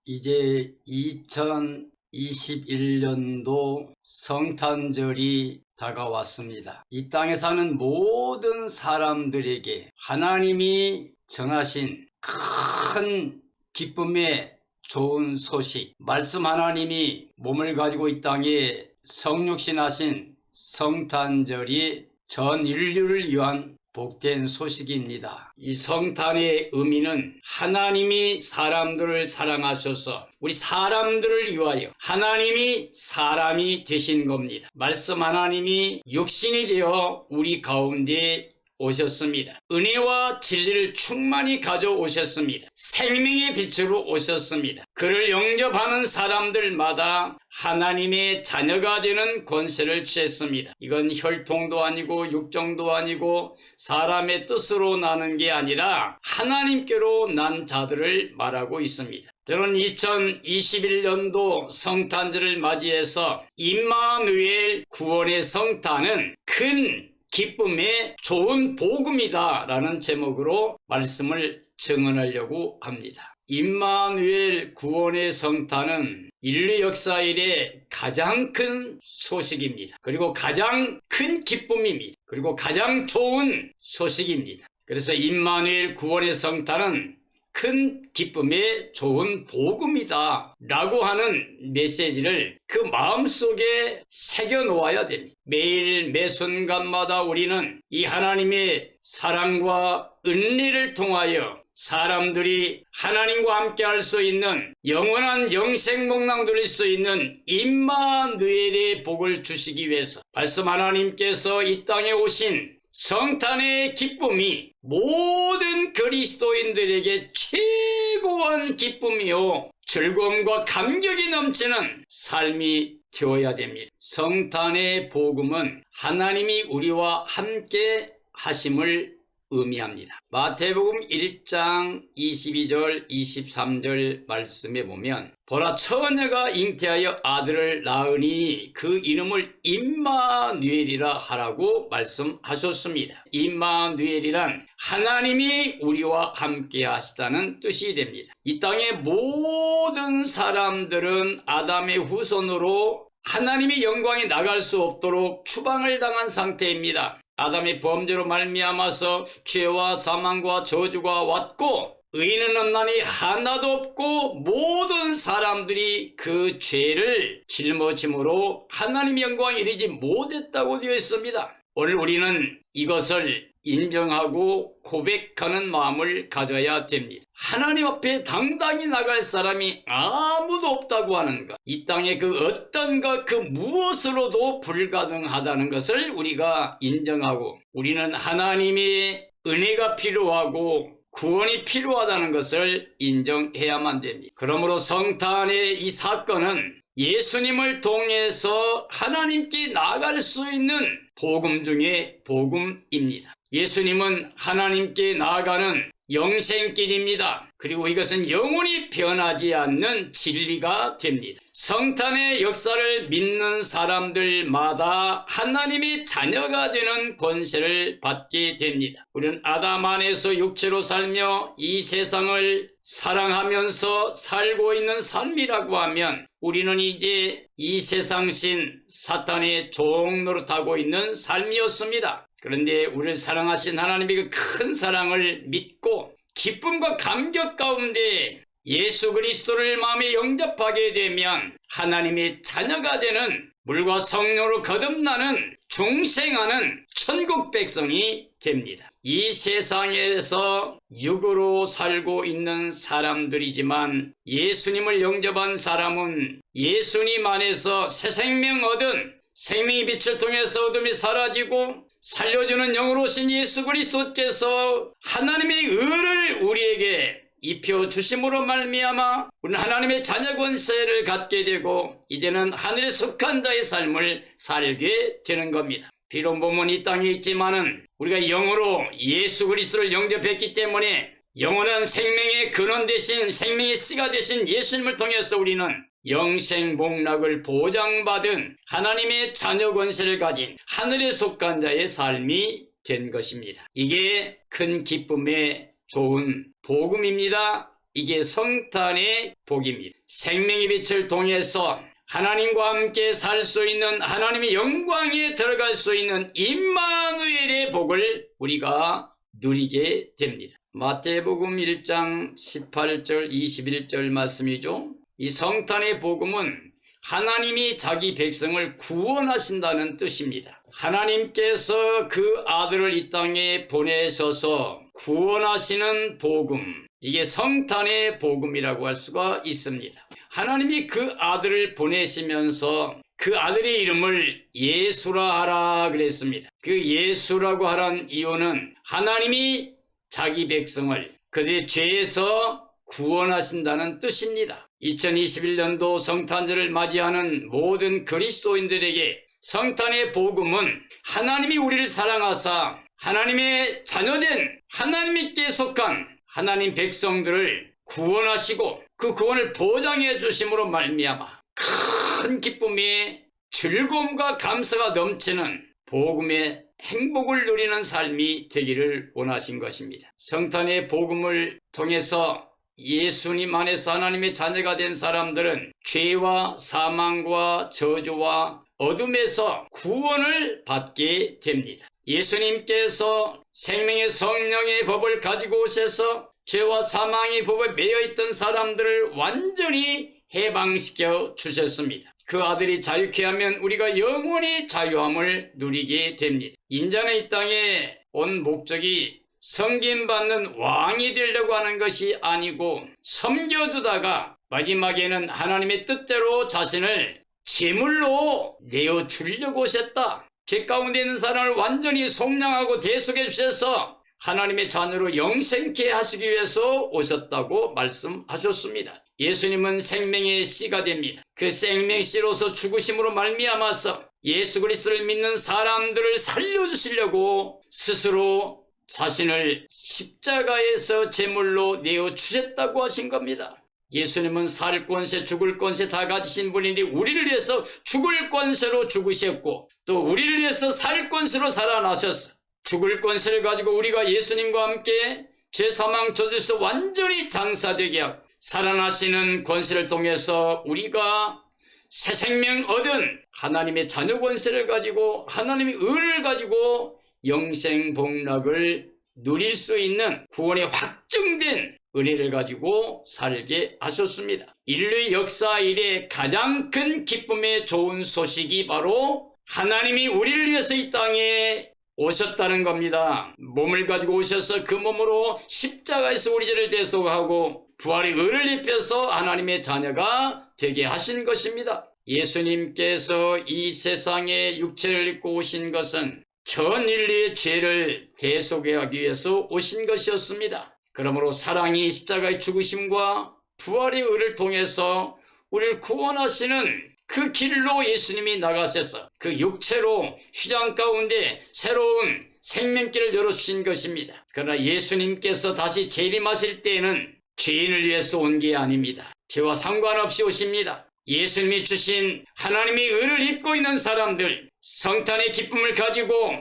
이제 2021년도 성탄절이 다가왔습니다. 이 땅에 사는 모든 사람들에게 하나님이 정하신 큰 기쁨의 좋은 소식, 말씀 하나님이 몸을 가지고 이 땅에 성육신하신 성탄절이 전 인류를 위한 복된 소식입니다. 이 성탄의 의미는 하나님이 사람들을 사랑하셔서 우리 사람들을 위하여 하나님이 사람이 되신 겁니다. 말씀 하나님이 육신이 되어 우리 가운데 오셨습니다. 은혜와 진리를 충만히 가져오셨습니다. 생명의 빛으로 오셨습니다. 그를 영접하는 사람들마다 하나님의 자녀가 되는 권세를 취했습니다. 이건 혈통도 아니고 육정도 아니고 사람의 뜻으로 나는 게 아니라 하나님께로 난 자들을 말하고 있습니다. 저는 2021년도 성탄절을 맞이해서 임마누엘 구원의 성탄은 큰 기쁨의 좋은 복음이다 라는 제목으로 말씀을 증언하려고 합니다. 임마누엘 구원의 성탄은 인류 역사 이래 가장 큰 소식입니다. 그리고 가장 큰 기쁨입니다. 그리고 가장 좋은 소식입니다. 그래서 임마누엘 구원의 성탄은 큰 기쁨의 좋은 복음이다 라고 하는 메시지를 그 마음속에 새겨놓아야 됩니다. 매일 매 순간마다 우리는 이 하나님의 사랑과 은혜를 통하여 사람들이 하나님과 함께 할 수 있는 영원한 영생복락 누릴 수 있는 임마누엘의 복을 주시기 위해서 말씀 하나님께서 이 땅에 오신 성탄의 기쁨이 모든 그리스도인들에게 최고한 기쁨이요 즐거움과 감격이 넘치는 삶이 되어야 됩니다. 성탄의 복음은 하나님이 우리와 함께 하심을 의미합니다. 마태복음 1장 22절 23절 말씀에 보면 보라 처녀가 잉태하여 아들을 낳으니 그 이름을 임마누엘이라 하라고 말씀하셨습니다. 임마누엘이란 하나님이 우리와 함께 하시다는 뜻이 됩니다. 이 땅의 모든 사람들은 아담의 후손으로 하나님의 영광에 나갈 수 없도록 추방을 당한 상태입니다. 아담의 범죄로 말미암아서 죄와 사망과 저주가 왔고 의인은 없나니 하나도 없고 모든 사람들이 그 죄를 짊어짐으로 하나님의 영광에 이르지 못했다고 되어 있습니다. 오늘 우리는 이것을 인정하고 고백하는 마음을 가져야 됩니다. 하나님 앞에 당당히 나갈 사람이 아무도 없다고 하는 것, 이 땅에 그 어떤 것 그 무엇으로도 불가능하다는 것을 우리가 인정하고 우리는 하나님의 은혜가 필요하고 구원이 필요하다는 것을 인정해야만 됩니다. 그러므로 성탄의 이 사건은 예수님을 통해서 하나님께 나아갈 수 있는 복음 중에 복음입니다. 예수님은 하나님께 나아가는 영생길입니다. 그리고 이것은 영원히 변하지 않는 진리가 됩니다. 성탄의 역사를 믿는 사람들마다 하나님의 자녀가 되는 권세를 받게 됩니다. 우리는 아담 안에서 육체로 살며 이 세상을 사랑하면서 살고 있는 삶이라고 하면 우리는 이제 이 세상신 사탄의 종노릇하고 있는 삶이었습니다. 그런데 우리를 사랑하신 하나님의 그 큰 사랑을 믿고 기쁨과 감격 가운데 예수 그리스도를 마음에 영접하게 되면 하나님의 자녀가 되는 물과 성령으로 거듭나는 중생하는 천국 백성이 됩니다. 이 세상에서 육으로 살고 있는 사람들이지만 예수님을 영접한 사람은 예수님 안에서 새 생명 얻은 생명의 빛을 통해서 어둠이 사라지고 살려주는 영으로 오신 예수 그리스도께서 하나님의 의를 우리에게 입혀주심으로 말미암아 우리는 하나님의 자녀 권세를 갖게 되고 이제는 하늘에 속한 자의 삶을 살게 되는 겁니다. 비록 몸은 이 땅에 있지만은 우리가 영으로 예수 그리스도를 영접했기 때문에 영원한 생명의 근원 되신 생명의 씨가 되신 예수님을 통해서 우리는 영생복락을 보장받은 하나님의 자녀 권세를 가진 하늘에 속한 자의 삶이 된 것입니다. 이게 큰 기쁨의 좋은 복음입니다. 이게 성탄의 복입니다. 생명의 빛을 통해서 하나님과 함께 살 수 있는, 하나님의 영광에 들어갈 수 있는 임마누엘의 복을 우리가 누리게 됩니다. 마태복음 1장 18절 21절 말씀이죠. 이 성탄의 복음은 하나님이 자기 백성을 구원하신다는 뜻입니다. 하나님께서 그 아들을 이 땅에 보내셔서 구원하시는 복음, 이게 성탄의 복음이라고 할 수가 있습니다. 하나님이 그 아들을 보내시면서 그 아들의 이름을 예수라 하라 그랬습니다. 그 예수라고 하란 이유는 하나님이 자기 백성을 그들의 죄에서 구원하신다는 뜻입니다. 2021년도 성탄절을 맞이하는 모든 그리스도인들에게 성탄의 복음은 하나님이 우리를 사랑하사 하나님의 자녀된 하나님께 속한 하나님 백성들을 구원하시고 그 구원을 보장해 주심으로 말미암아 큰 기쁨의 즐거움과 감사가 넘치는 복음의 행복을 누리는 삶이 되기를 원하신 것입니다. 성탄의 복음을 통해서 예수님 안에서 하나님의 자녀가 된 사람들은 죄와 사망과 저주와 어둠에서 구원을 받게 됩니다. 예수님께서 생명의 성령의 법을 가지고 오셔서 죄와 사망의 법에 매여 있던 사람들을 완전히 해방시켜 주셨습니다. 그 아들이 자유케 하면 우리가 영원히 자유함을 누리게 됩니다. 인자는 이 땅에 온 목적이 섬김받는 왕이 되려고 하는 것이 아니고 섬겨주다가 마지막에는 하나님의 뜻대로 자신을 제물로 내어주려고 오셨다. 죄 가운데 있는 사람을 완전히 속량하고 대속해 주셔서 하나님의 자녀로 영생케 하시기 위해서 오셨다고 말씀하셨습니다. 예수님은 생명의 씨가 됩니다. 그 생명의 씨로서 죽으심으로 말미암아서 예수 그리스도를 믿는 사람들을 살려주시려고 스스로 자신을 십자가에서 제물로 내어주셨다고 하신 겁니다. 예수님은 살 권세 죽을 권세 다 가지신 분인데 우리를 위해서 죽을 권세로 죽으셨고 또 우리를 위해서 살 권세로 살아나셨어. 죽을 권세를 가지고 우리가 예수님과 함께 죄사망 저주에서 완전히 장사되게 하고 살아나시는 권세를 통해서 우리가 새 생명 얻은 하나님의 자녀 권세를 가지고 하나님의 의를 가지고 영생 복락을 누릴 수 있는 구원의 확증된 은혜를 가지고 살게 하셨습니다. 인류의 역사 이래 가장 큰 기쁨의 좋은 소식이 바로 하나님이 우리를 위해서 이 땅에 오셨다는 겁니다. 몸을 가지고 오셔서 그 몸으로 십자가에서 우리 죄를 대속하고 부활의 의를 입혀서 하나님의 자녀가 되게 하신 것입니다. 예수님께서 이 세상에 육체를 입고 오신 것은 전 인류의 죄를 대속하기 위해서 오신 것이었습니다. 그러므로 사랑이 십자가의 죽으심과 부활의 의를 통해서 우리를 구원하시는 그 길로 예수님이 나가셔서 그 육체로 휘장 가운데 새로운 생명길을 열어주신 것입니다. 그러나 예수님께서 다시 재림하실 때에는 죄인을 위해서 온 게 아닙니다. 죄와 상관없이 오십니다. 예수님이 주신 하나님의 의를 입고 있는 사람들, 성탄의 기쁨을 가지고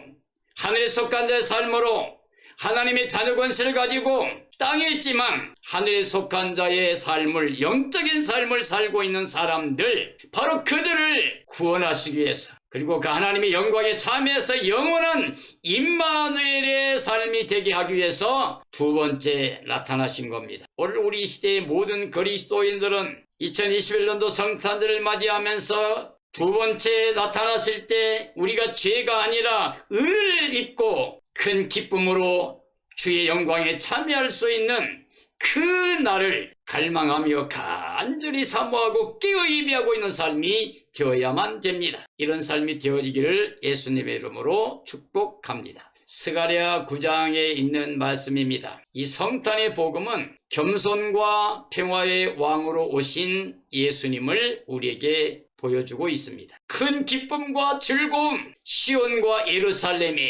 하늘에 속한 자의 삶으로 하나님의 자녀 권세를 가지고 땅에 있지만 하늘에 속한 자의 삶을, 영적인 삶을 살고 있는 사람들, 바로 그들을 구원하시기 위해서, 그리고 그 하나님의 영광에 참여해서 영원한 임마누엘의 삶이 되게 하기 위해서 두 번째 나타나신 겁니다. 오늘 우리 시대의 모든 그리스도인들은 2021년도 성탄절을 맞이하면서 두 번째 나타나실 때 우리가 죄가 아니라 의를 입고 큰 기쁨으로 주의 영광에 참여할 수 있는 그 날을 갈망하며 간절히 사모하고 깨어 예비하고 있는 삶이 되어야만 됩니다. 이런 삶이 되어지기를 예수님의 이름으로 축복합니다. 스가랴 9장에 있는 말씀입니다. 이 성탄의 복음은 겸손과 평화의 왕으로 오신 예수님을 우리에게 보여주고 있습니다. 큰 기쁨과 즐거움, 시온과 예루살렘이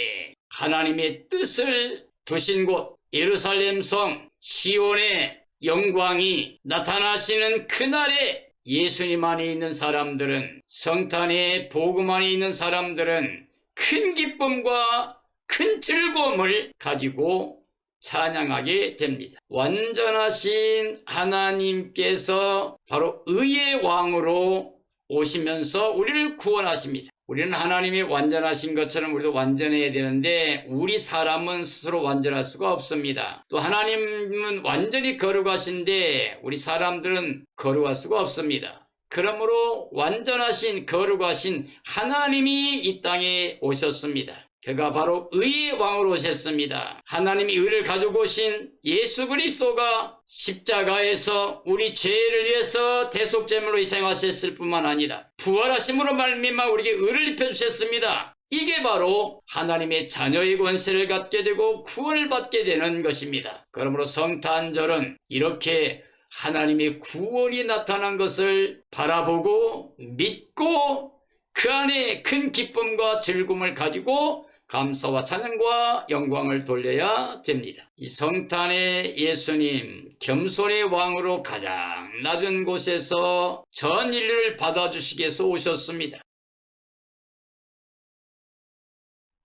하나님의 뜻을 두신 곳, 예루살렘 성 시온의 영광이 나타나시는 그날에 예수님 안에 있는 사람들은, 성탄의 복음 안에 있는 사람들은 큰 기쁨과 큰 즐거움을 가지고 찬양하게 됩니다. 완전하신 하나님께서 바로 의의 왕으로 오시면서 우리를 구원하십니다. 우리는 하나님이 완전하신 것처럼 우리도 완전해야 되는데 우리 사람은 스스로 완전할 수가 없습니다. 또 하나님은 완전히 거룩하신데 우리 사람들은 거룩할 수가 없습니다. 그러므로 완전하신 거룩하신 하나님이 이 땅에 오셨습니다. 그가 바로 의의 왕으로 오셨습니다. 하나님이 의를 가지고 오신 예수 그리스도가 십자가에서 우리 죄를 위해서 대속제물로 희생하셨을 뿐만 아니라 부활하심으로 말미암아 우리에게 의를 입혀주셨습니다. 이게 바로 하나님의 자녀의 권세를 갖게 되고 구원을 받게 되는 것입니다. 그러므로 성탄절은 이렇게 하나님의 구원이 나타난 것을 바라보고 믿고 그 안에 큰 기쁨과 즐거움을 가지고 감사와 찬양과 영광을 돌려야 됩니다. 이 성탄의 예수님 겸손의 왕으로 가장 낮은 곳에서 전 인류를 받아주시기 위해서 오셨습니다.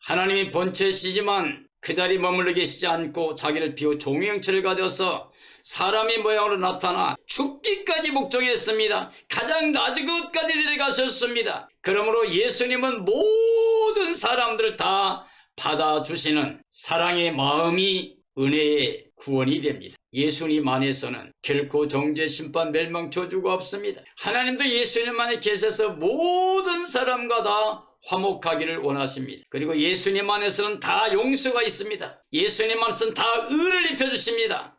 하나님이 본체시지만 그 자리에 머물러 계시지 않고 자기를 비워 종의 형체를 가져서 사람의 모양으로 나타나 죽기까지 복종했습니다. 가장 낮은 곳까지 내려가셨습니다. 그러므로 예수님은 모든 사람들을 다 받아주시는 사랑의 마음이 은혜의 구원이 됩니다. 예수님 안에서는 결코 정죄, 심판, 멸망, 저주가 없습니다. 하나님도 예수님 안에 계셔서 모든 사람과 다 화목하기를 원하십니다. 그리고 예수님 안에서는 다 용서가 있습니다. 예수님 안에서는 다 의를 입혀주십니다.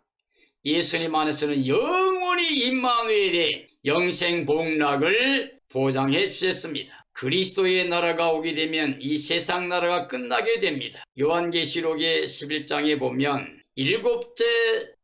예수님 안에서는 영원히 임마누엘의 영생복락을 보장해 주셨습니다. 그리스도의 나라가 오게 되면 이 세상 나라가 끝나게 됩니다. 요한계시록의 11장에 보면 일곱째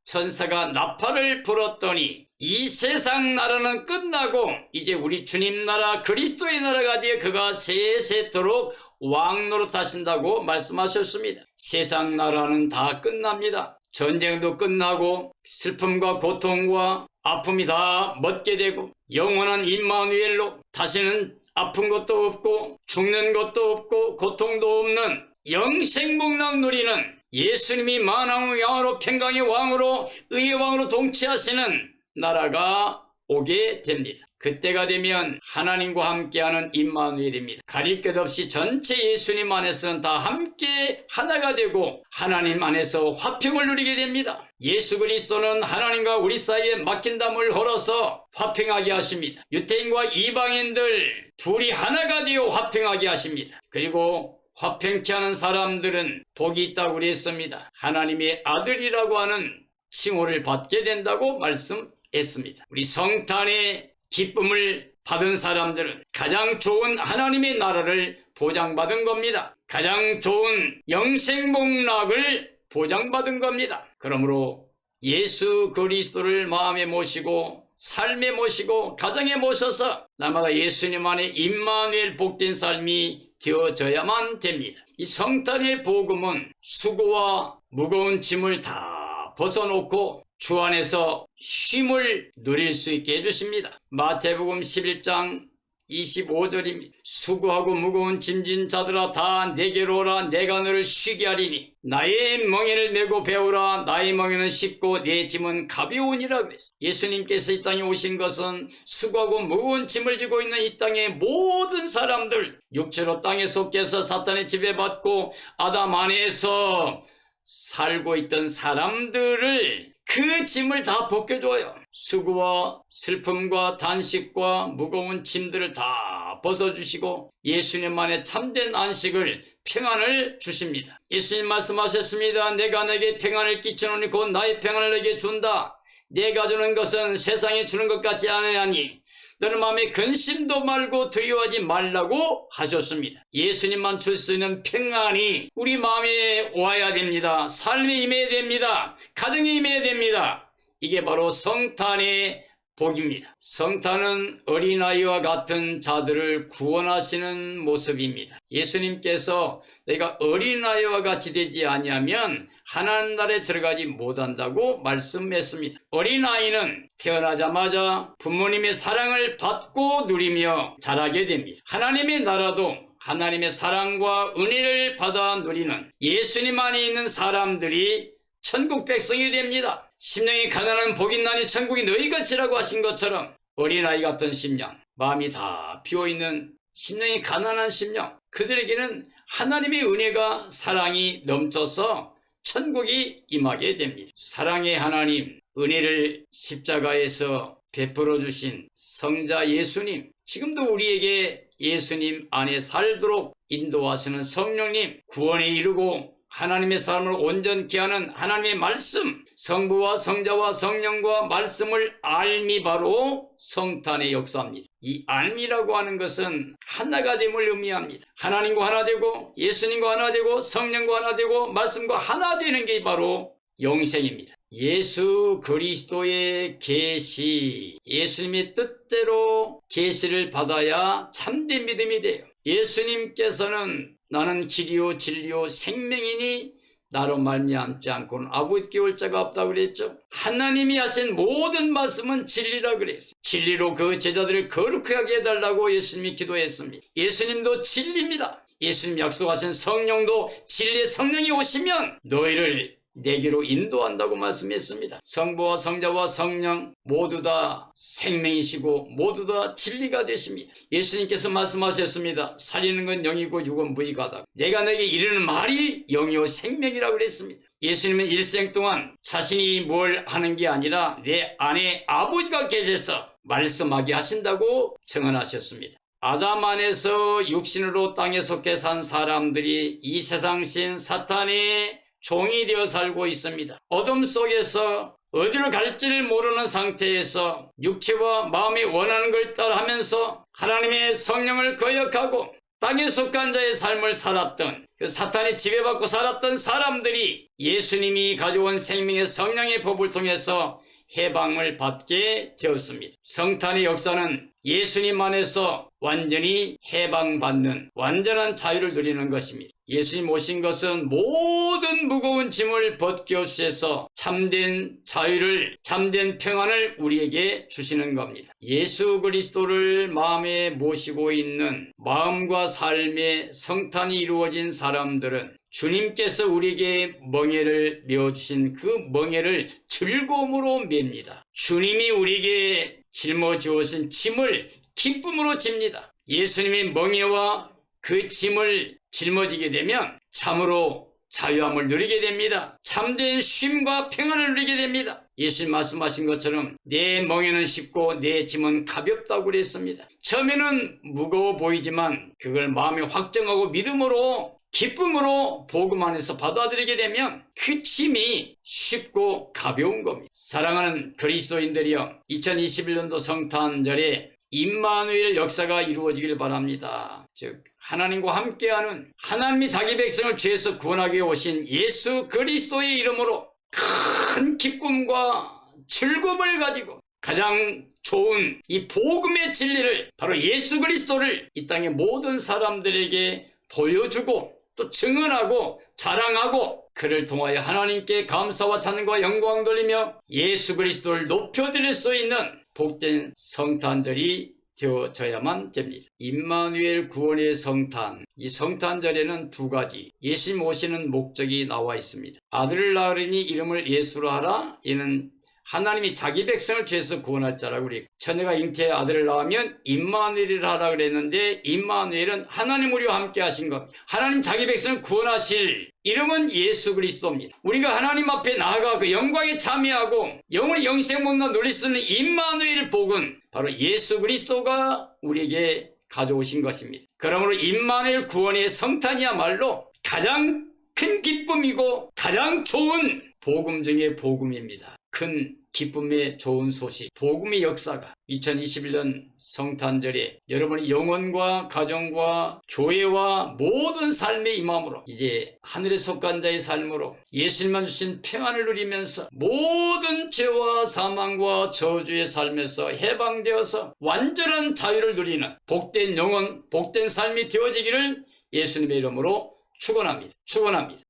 천사가 나팔을 불었더니 이 세상 나라는 끝나고 이제 우리 주님 나라 그리스도의 나라가 되어 그가 세세토록 왕노릇 하신다고 말씀하셨습니다. 세상 나라는 다 끝납니다. 전쟁도 끝나고 슬픔과 고통과 아픔이 다 멎게 되고 영원한 임마누엘로 다시는 아픈 것도 없고 죽는 것도 없고 고통도 없는 영생복락 누리는 예수님이 만왕의 왕으로 평강의 왕으로 의의 왕으로 동치하시는 나라가 오게 됩니다. 그때가 되면 하나님과 함께하는 임마누엘입니다. 가릴 것 없이 전체 예수님 안에서는 다 함께 하나가 되고 하나님 안에서 화평을 누리게 됩니다. 예수 그리스도는 하나님과 우리 사이에 막힌 담을 헐어서 화평하게 하십니다. 유태인과 이방인들 둘이 하나가 되어 화평하게 하십니다. 그리고 화평케 하는 사람들은 복이 있다고 그랬습니다. 하나님의 아들이라고 하는 칭호를 받게 된다고 말씀했습니다. 우리 성탄의 기쁨을 받은 사람들은 가장 좋은 하나님의 나라를 보장받은 겁니다. 가장 좋은 영생복락을 보장받은 겁니다. 그러므로 예수 그리스도를 마음에 모시고 삶에 모시고 가정에 모셔서 날마다 예수님 안에 임마누엘 복된 삶이 되어져야만 됩니다. 이 성탄의 복음은 수고와 무거운 짐을 다 벗어놓고 주 안에서 쉼을 누릴 수 있게 해주십니다. 마태복음 11장 25절입니다. 수고하고 무거운 짐진 자들아 다 내게로 오라. 내가 너를 쉬게 하리니 나의 멍에를 메고 배우라. 나의 멍에는 쉽고 내 짐은 가벼우니라 그랬어요. 예수님께서 이 땅에 오신 것은 수고하고 무거운 짐을 지고 있는 이 땅의 모든 사람들, 육체로 땅에 속해서 사탄의 지배받고 아담 안에서 살고 있던 사람들을 그 짐을 다 벗겨줘요. 수고와 슬픔과 단식과 무거운 짐들을 다 벗어주시고 예수님 안에 참된 안식을 평안을 주십니다. 예수님 말씀하셨습니다. 내가 내게 평안을 끼치노니 곧 나의 평안을 너에게 준다. 내가 주는 것은 세상에 주는 것 같지 않으니 너는 마음에 근심도 말고 두려워하지 말라고 하셨습니다. 예수님만 줄 수 있는 평안이 우리 마음에 와야 됩니다. 삶에 임해야 됩니다. 가정에 임해야 됩니다. 이게 바로 성탄의 복입니다. 성탄은 어린아이와 같은 자들을 구원하시는 모습입니다. 예수님께서 내가 어린아이와 같이 되지 아니하면 하나님 나라에 들어가지 못한다고 말씀했습니다. 어린아이는 태어나자마자 부모님의 사랑을 받고 누리며 자라게 됩니다. 하나님의 나라도 하나님의 사랑과 은혜를 받아 누리는 예수님 안에 있는 사람들이 천국 백성이 됩니다. 심령이 가난한 복이 있나니 천국이 너희 것이라고 하신 것처럼 어린아이 같은 심령, 마음이 다 비어있는 심령이 가난한 심령, 그들에게는 하나님의 은혜가 사랑이 넘쳐서 천국이 임하게 됩니다. 사랑의 하나님, 은혜를 십자가에서 베풀어 주신 성자 예수님, 지금도 우리에게 예수님 안에 살도록 인도하시는 성령님, 구원에 이르고 하나님의 삶을 온전케 하는 하나님의 말씀, 성부와 성자와 성령과 말씀을 알미 바로 성탄의 역사입니다. 이 알미라고 하는 것은 하나가 됨을 의미합니다. 하나님과 하나 되고 예수님과 하나 되고 성령과 하나 되고 말씀과 하나 되는 게 바로 영생입니다. 예수 그리스도의 계시, 예수님의 뜻대로 계시를 받아야 참된 믿음이 돼요. 예수님께서는 나는 길이요 진리요 생명이니 나로 말미암지 않고는 아버지께 올 자가 없다고 그랬죠. 하나님이 하신 모든 말씀은 진리라 그랬어요. 진리로 그 제자들을 거룩하게 하게 해달라고 예수님이 기도했습니다. 예수님도 진리입니다. 예수님 약속하신 성령도 진리의 성령이 오시면 너희를 내게로 인도한다고 말씀했습니다. 성부와 성자와 성령 모두 다 생명이시고 모두 다 진리가 되십니다. 예수님께서 말씀하셨습니다. 살리는 건 영이고 육은 무익하다. 내가 너에게 이르는 말이 영이요 생명이라고 그랬습니다. 예수님은 일생 동안 자신이 뭘 하는 게 아니라 내 안에 아버지가 계셔서 말씀하게 하신다고 증언하셨습니다. 아담 안에서 육신으로 땅에 속해 산 사람들이 이 세상신 사탄의 종이 되어 살고 있습니다. 어둠 속에서 어디로 갈지를 모르는 상태에서 육체와 마음이 원하는 걸 따라하면서 하나님의 성령을 거역하고 땅에 속한 자의 삶을 살았던 그 사탄이 지배받고 살았던 사람들이 예수님이 가져온 생명의 성령의 법을 통해서 해방을 받게 되었습니다. 성탄의 역사는 예수님 안에서 완전히 해방받는 완전한 자유를 누리는 것입니다. 예수님 오신 것은 모든 무거운 짐을 벗겨주셔서 참된 자유를, 참된 평안을 우리에게 주시는 겁니다. 예수 그리스도를 마음에 모시고 있는 마음과 삶의 성탄이 이루어진 사람들은 주님께서 우리에게 멍에를 메어주신 그 멍에를 즐거움으로 맵니다. 주님이 우리에게 짊어지오신 짐을 기쁨으로 집니다. 예수님의 멍에와 그 짐을 짊어지게 되면 참으로 자유함을 누리게 됩니다. 참된 쉼과 평안을 누리게 됩니다. 예수님 말씀하신 것처럼 내 멍에는 쉽고 내 짐은 가볍다고 그랬습니다. 처음에는 무거워 보이지만 그걸 마음에 확정하고 믿음으로 기쁨으로 복음 안에서 받아들이게 되면 그 짐이 쉽고 가벼운 겁니다. 사랑하는 그리스도인들이여, 2021년도 성탄절에 임마누엘 역사가 이루어지길 바랍니다. 즉 하나님과 함께하는, 하나님이 자기 백성을 죄에서 구원하게 오신 예수 그리스도의 이름으로 큰 기쁨과 즐거움을 가지고 가장 좋은 이 복음의 진리를, 바로 예수 그리스도를 이 땅의 모든 사람들에게 보여주고 또 증언하고 자랑하고 그를 통하여 하나님께 감사와 찬양과 영광 돌리며 예수 그리스도를 높여드릴 수 있는 복된 성탄절이 되어져야만 됩니다. 임마누엘 구원의 성탄, 이 성탄절에는 두 가지 예수님 오시는 목적이 나와 있습니다. 아들을 낳으리니 이름을 예수로 하라. 이는 하나님이 자기 백성을 죄에서 구원할 자라고 그랬고, 처녀가 잉태의 아들을 낳으면 임마누엘이라 하라 그랬는데 임마누엘은 하나님 우리와 함께 하신 겁니다. 하나님 자기 백성을 구원하실 이름은 예수 그리스도입니다. 우리가 하나님 앞에 나아가 그 영광에 참여하고 영원히 영생 못나 누릴 수 있는 임마누엘 복은 바로 예수 그리스도가 우리에게 가져오신 것입니다. 그러므로 임마누엘 구원의 성탄이야말로 가장 큰 기쁨이고 가장 좋은 복음 중의 복음입니다. 큰 기쁨의 좋은 소식, 복음의 역사가 2021년 성탄절에 여러분의 영혼과 가정과 교회와 모든 삶의 임함으로 이제 하늘에 속한 자의 삶으로 예수님만 주신 평안을 누리면서 모든 죄와 사망과 저주의 삶에서 해방되어서 완전한 자유를 누리는 복된 영혼, 복된 삶이 되어지기를 예수님의 이름으로 축원합니다.